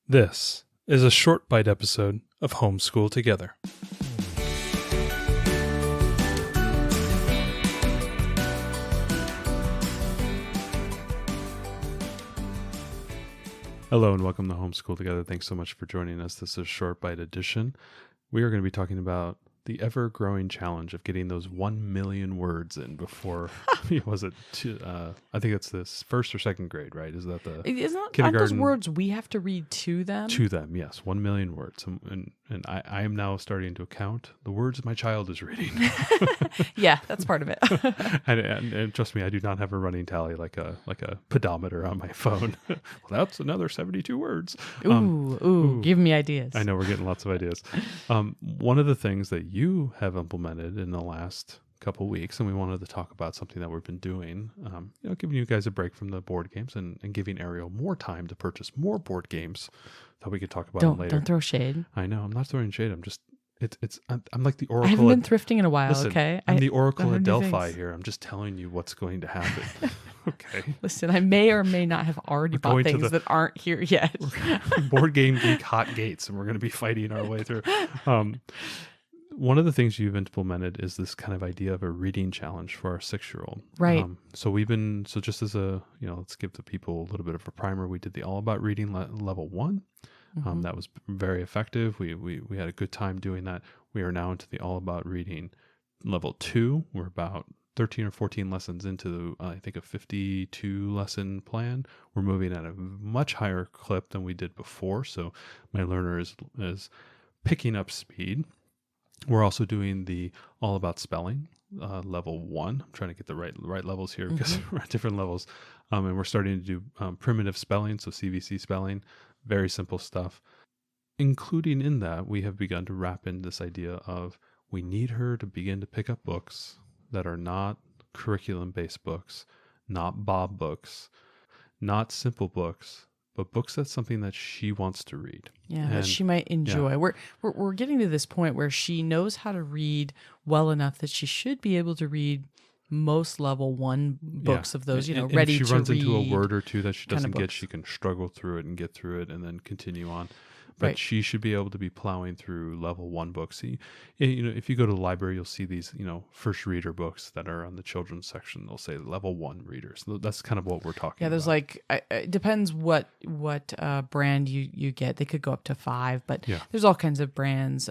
This is a short bite episode of Homeschool Together. Hello and welcome to Homeschool Together. Thanks so much for joining us. This is a short bite edition. We are going to be talking about the ever-growing challenge of getting those 1 million words in before, was it, I think it's this first or second grade, right? Is that the kindergarten? Aren't those words we have to read to them? To them, yes. 1 million words. And I am now starting to count the words my child is reading. Yeah, that's part of it. and trust me, I do not have a running tally like a pedometer on my phone. Well, that's another 72 words. Ooh, give me ideas. I know we're getting lots of ideas. One of the things that you have implemented in the last couple weeks, and we wanted to talk about something that we've been doing, giving you guys a break from the board games and giving Ariel more time to purchase more board games that we could talk about later. Don't throw shade. I know, I'm not throwing shade. I'm just, I'm like the Oracle. I haven't been thrifting in a while, listen, okay? I'm the Oracle at Delphi here. I'm just telling you what's going to happen. Okay. Listen, I may or may not have already bought things that aren't here yet. Board Game Geek hot gates, and we're going to be fighting our way through. One of the things you've implemented is this kind of idea of a reading challenge for our 6-year-old. Right. So just as a, let's give the people a little bit of a primer. We did the All About Reading level 1. Mm-hmm. That was very effective. We had a good time doing that. We are now into the All About Reading level 2. We're about 13 or 14 lessons into, I think, a 52 lesson plan. We're moving at a much higher clip than we did before. So my learner is picking up speed. We're also doing the All About Spelling level 1. I'm trying to get the right levels here because we're at different levels. And we're starting to do primitive spelling, so CVC spelling, very simple stuff. Including in that, we have begun to wrap in this idea of we need her to begin to pick up books that are not curriculum-based books, not Bob books, not simple books, but books that's something that she wants to read. Yeah, that she might enjoy. Yeah. We're getting to this point where she knows how to read well enough that she should be able to read most level 1 books of those, ready to read. If she runs into a word or two that she doesn't get, she can struggle through it and get through it and then continue on. But she should be able to be plowing through level 1 books. If you go to the library, you'll see these, first reader books that are on the children's section. They'll say level 1 readers. That's kind of what we're talking about. Yeah, there's it depends what brand you get. They could go up to 5, but there's all kinds of brands.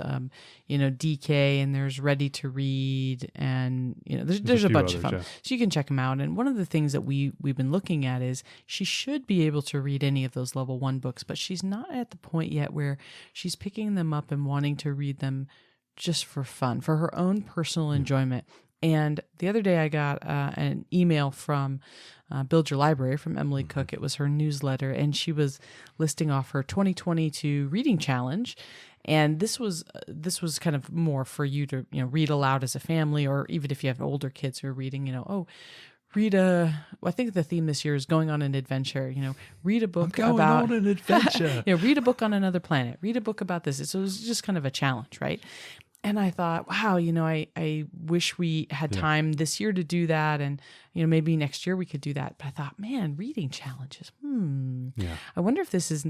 DK, and there's Ready to Read, and there's a bunch of them. Yeah. So you can check them out. And one of the things that we've been looking at is she should be able to read any of those level 1 books, but she's not at the point yet where she's picking them up and wanting to read them just for fun, for her own personal enjoyment. And the other day I got an email from Build Your Library from Emily Cook. It was her newsletter, and she was listing off her 2022 reading challenge. And this was kind of more for you to read aloud as a family, or even if you have older kids who are reading, I think the theme this year is going on an adventure. Read a book about on an adventure. Read a book on another planet. Read a book about this. So it was just kind of a challenge, right? And I thought, wow, I wish we had time this year to do that, and maybe next year we could do that. But I thought, man, reading challenges. I wonder if this is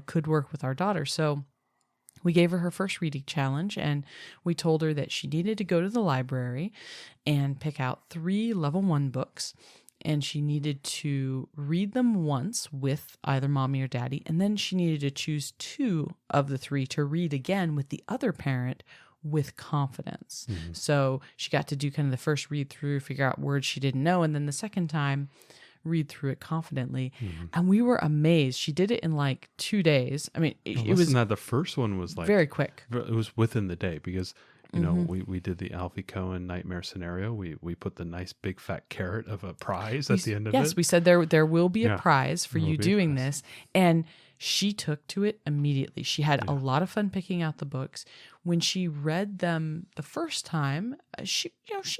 could work with our daughter. So we gave her first reading challenge, and we told her that she needed to go to the library and pick out 3 level 1 books, and she needed to read them once with either mommy or daddy, and then she needed to choose 2 of the 3 to read again with the other parent with confidence. Mm-hmm. So she got to do kind of the first read through, figure out words she didn't know, and then the second time read through it confidently. Mm-hmm. And we were amazed. She did it in 2 days. I mean, it was that the first one was very quick. It was within the day because we did the Alfie Cohen nightmare scenario. We put the nice big fat carrot of a prize at the end of it. Yes, we said there will be a prize for you doing this, and she took to it immediately. She had a lot of fun picking out the books. When she read them the first time, she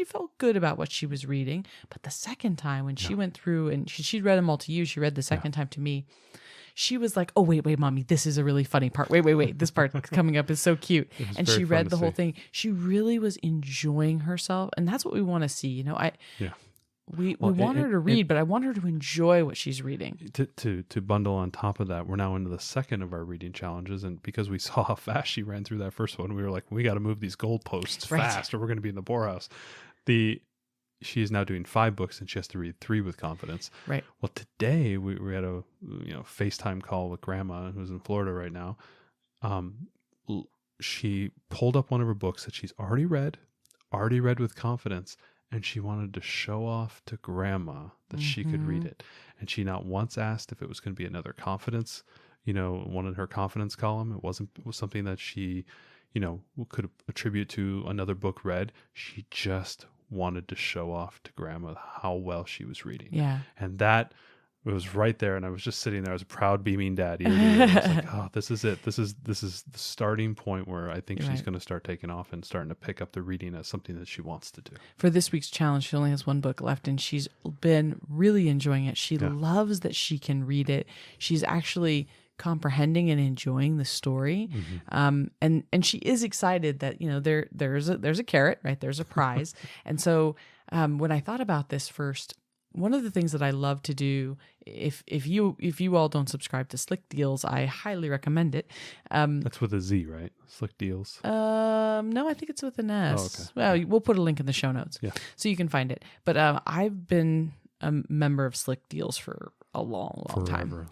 felt good about what she was reading. But the second time, when she went through and she'd read them all to you, she read the second time to me. She was like, oh, wait, mommy, this is a really funny part. Wait, this part coming up is so cute. And she read the whole thing. She really was enjoying herself. And that's what we want to see. we want her to read, but I want her to enjoy what she's reading. To bundle on top of that, we're now into the second of our reading challenges, and because we saw how fast she ran through that first one, we were like, we got to move these goalposts fast, or we're going to be in the poorhouse. She is now doing 5 books, and she has to read 3 with confidence. Right. Well, today we had a FaceTime call with Grandma, who's in Florida right now. She pulled up one of her books that she's already read with confidence, and she wanted to show off to Grandma that she could read it. And she not once asked if it was going to be another confidence, one in her confidence column. It was something that she, could attribute to another book read. She just wanted to show off to Grandma how well she was reading. Yeah. And that was right there. And I was just sitting there. I was a proud, beaming dad. I was like, oh, this is it. This is the starting point where I think she's going to start taking off and starting to pick up the reading as something that she wants to do. For this week's challenge, she only has 1 book left, and she's been really enjoying it. She loves that she can read it. She's actually comprehending and enjoying the story. And she is excited that, there's a carrot, right? There's a prize. And so when I thought about this first, one of the things that I love to do, if you all don't subscribe to Slick Deals, I highly recommend it. That's with a Z, right? Slick Deals. No, I think it's with an S. Oh, okay. Well, we'll put a link in the show notes, so you can find it. But I've been a member of Slick Deals for a long time.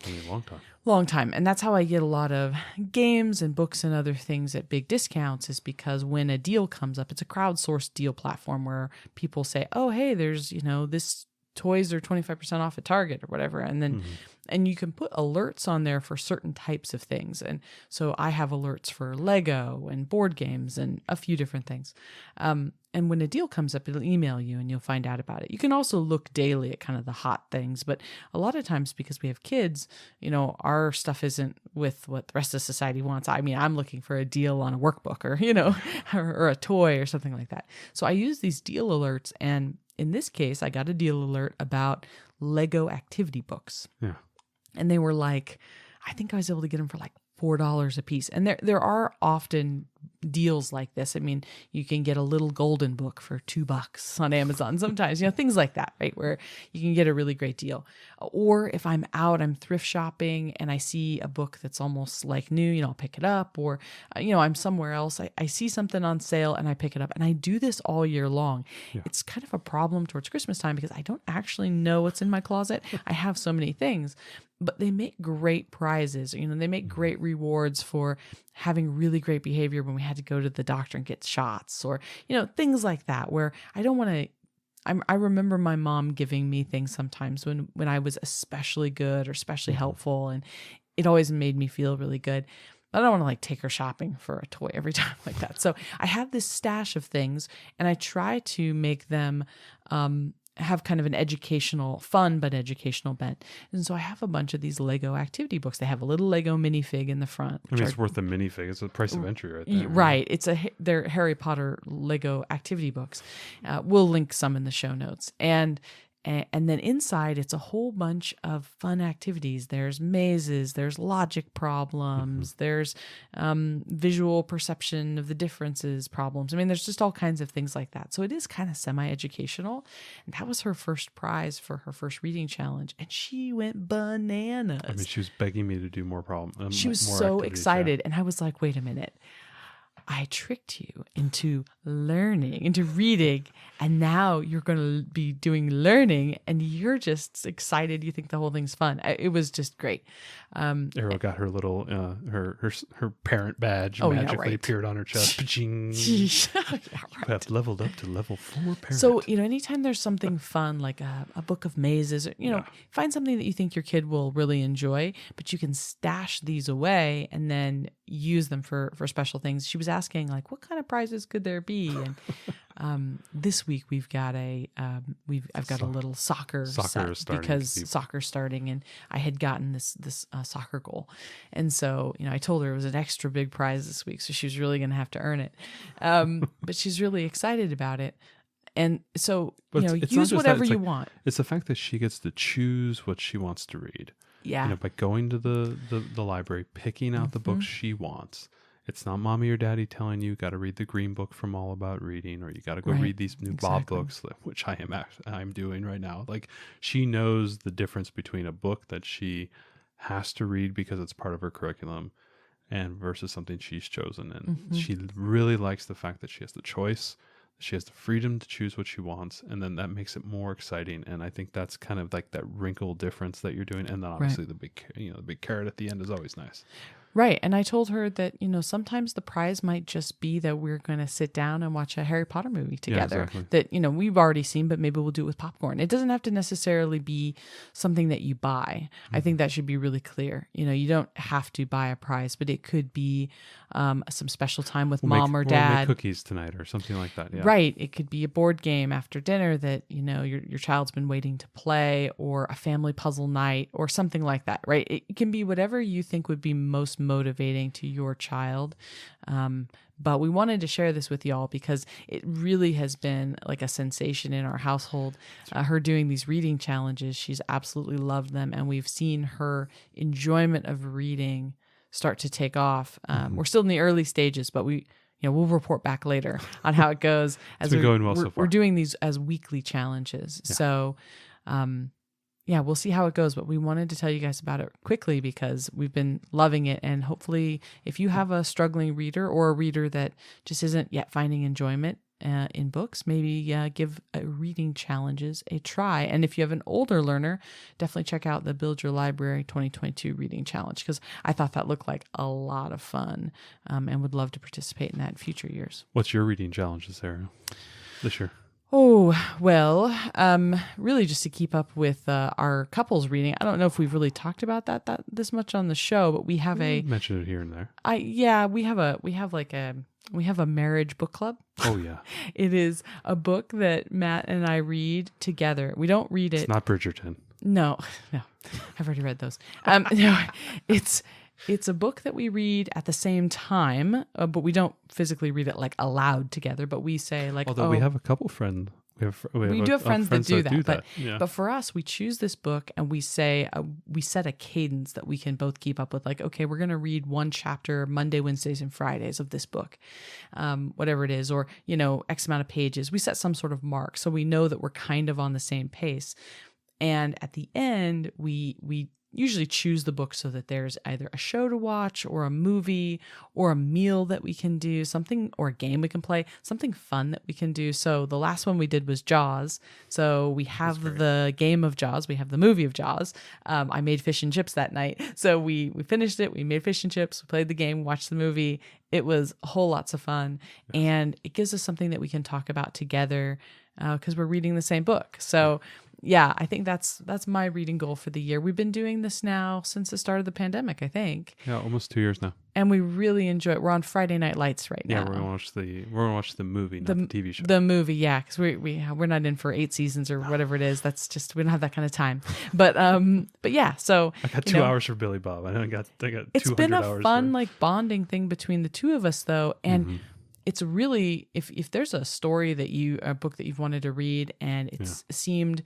Long time. And that's how I get a lot of games and books and other things at big discounts, is because when a deal comes up, it's a crowdsourced deal platform where people say, oh, hey, there's, this toys are 25% off at Target or whatever. And then, and you can put alerts on there for certain types of things. And so I have alerts for Lego and board games and a few different things. And when a deal comes up, it'll email you and you'll find out about it. You can also look daily at kind of the hot things, but a lot of times because we have kids, our stuff isn't with what the rest of society wants. I mean, I'm looking for a deal on a workbook or, or a toy or something like that. So I use these deal alerts, and in this case, I got a deal alert about Lego activity books. Yeah. And they were like, I think I was able to get them for like $4 a piece. And there are often deals like this. I mean, you can get a little golden book for $2 on Amazon sometimes, things like that, right? Where you can get a really great deal. Or if I'm out, I'm thrift shopping and I see a book that's almost like new, I'll pick it up. Or, I'm somewhere else. I see something on sale and I pick it up. And I do this all year long. Yeah. It's kind of a problem towards Christmas time because I don't actually know what's in my closet. I have so many things. But they make great prizes. They make great rewards for having really great behavior when we had to go to the doctor and get shots, or, things like that, where I don't want to. I remember my mom giving me things sometimes when I was especially good or especially helpful, and it always made me feel really good. I don't want to take her shopping for a toy every time like that. So I have this stash of things, and I try to make them have kind of an fun but educational bent. And so I have a bunch of these Lego activity books. They have a little Lego minifig in the front. It's worth a minifig. It's the price of entry right there. Right. They're Harry Potter Lego activity books. We'll link some in the show notes. And then inside, it's a whole bunch of fun activities. There's mazes, there's logic problems, there's visual perception of the differences problems. I mean, there's just all kinds of things like that. So it is kind of semi-educational. And that was her first prize for her first reading challenge. And she went bananas. I mean, she was begging me to do more problems. She was so excited. And I was like, wait a minute. I tricked you into reading, and now you're going to be doing learning, and you're just excited. You think the whole thing's fun. It was just great. Arrow got her little her parent badge magically appeared on her chest. You have leveled up to level 4 parent. So anytime there's something fun like a book of mazes, find something that you think your kid will really enjoy, but you can stash these away and then use them for special things. She was asking what kind of prizes could there be? And this week we've got I've got a little soccer set because soccer's starting, and I had gotten this soccer goal, and so I told her it was an extra big prize this week, so she was really going to have to earn it. But she's really excited about it. And so, use whatever you want. It's the fact that she gets to choose what she wants to read. Yeah. By going to the library, picking out the books she wants, It's not mommy or daddy telling you got to read the green book from All About Reading, or you got to go read these new Bob books, which I'm doing right now. Like, she knows the difference between a book that she has to read because it's part of her curriculum and versus something she's chosen. And she really likes the fact that she has the choice. She has the freedom to choose what she wants, and then that makes it more exciting. And I think that's kind of like that wrinkle difference that you're doing. And then obviously the big carrot at the end is always nice. Right. And I told her that, sometimes the prize might just be that we're going to sit down and watch a Harry Potter movie together that, we've already seen, but maybe we'll do it with popcorn. It doesn't have to necessarily be something that you buy. I think that should be really clear. You don't have to buy a prize, but it could be some special time with mom or dad. We'll make cookies tonight or something like that. Yeah. Right. It could be a board game after dinner that, your child's been waiting to play, or a family puzzle night or something like that. Right. It can be whatever you think would be most motivating to your child. But we wanted to share this with y'all because it really has been like a sensation in our household. Her doing these reading challenges, she's absolutely loved them. And we've seen her enjoyment of reading start to take off. We're still in the early stages, but we'll report back later on how it goes. As it's been going well so far. We're doing these as weekly challenges. Yeah. So, we'll see how it goes, but we wanted to tell you guys about it quickly because we've been loving it. And hopefully if you have a struggling reader or a reader that just isn't yet finding enjoyment in books, maybe give reading challenges a try. And if you have an older learner, definitely check out the Build Your Library 2022 Reading Challenge, because I thought that looked like a lot of fun and would love to participate in that in future years. What's your reading challenge, Sarah, this year? Oh, well, really just to keep up with our couples reading. I don't know if we've really talked about that this much on the show, but we have mentioned it here and there. We have a marriage book club. Oh yeah. It is a book that Matt and I read together. We don't read it. It's not Bridgerton. No. I've already read those. No, it's a book that we read at the same time, but we don't physically read it like aloud together, but we say like, although we have a couple friend. We do have friends that do that. But, but for us, we choose this book and we say, we set a cadence that we can both keep up with. Like, okay, we're going to read one chapter Monday, Wednesdays, and Fridays of this book, whatever it is, or, X amount of pages. We set some sort of mark so we know that we're kind of on the same pace. And at the end, we usually choose the book so that there's either a show to watch or a movie or a meal that we can do, something, or a game we can play, something fun that we can do. So the last one we did was Jaws. So we have the game of Jaws. We have the movie of Jaws. I made fish and chips that night. So we finished it. We made fish and chips. We played the game, watched the movie. It was a whole lots of fun. Yes. And it gives us something that we can talk about together because we're reading the same book. So yeah, I think that's my reading goal for the year. We've been doing this now since the start of the pandemic, I think. Yeah, almost 2 years now. And we really enjoy it. We're on Friday Night Lights right now. Yeah, we're gonna watch the movie, not the TV show. The movie, yeah, because we're not in for 8 seasons or whatever it is. That's just, we don't have that kind of time. But yeah, so I got 2 hours for Billy Bob. I got 200 hours. It's been a fun like bonding thing between the two of us though, and. It's really, if there's a story a book that you've wanted to read and it's seemed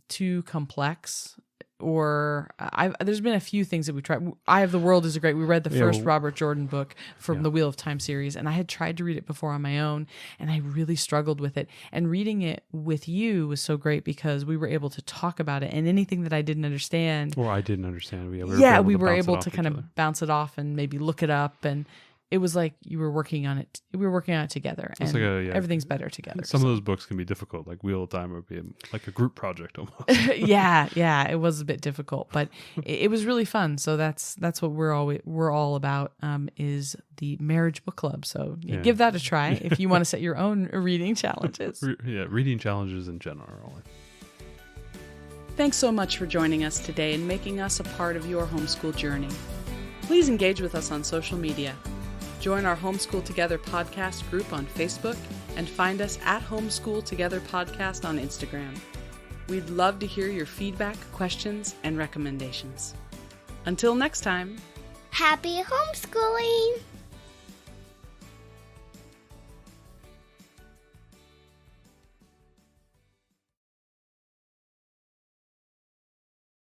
too complex, or there's been a few things that we tried. Eye of the World is we read the first Robert Jordan book from the Wheel of Time series, and I had tried to read it before on my own, and I really struggled with it. And reading it with you was so great because we were able to talk about it, and anything that I didn't understand. Or I didn't understand. We were able to kind of bounce it off and maybe look it up, and it was like you were working on it. We were working on it together, and everything's better together. Some of those books can be difficult, like Wheel of Time would be like a group project almost. yeah, it was a bit difficult, but it was really fun. So that's what we're all about is the marriage book club. So give that a try if you want to set your own reading challenges. Reading challenges in general. Thanks so much for joining us today and making us a part of your homeschool journey. Please engage with us on social media. Join our Homeschool Together podcast group on Facebook and find us at Homeschool Together Podcast on Instagram. We'd love to hear your feedback, questions, and recommendations. Until next time, happy homeschooling!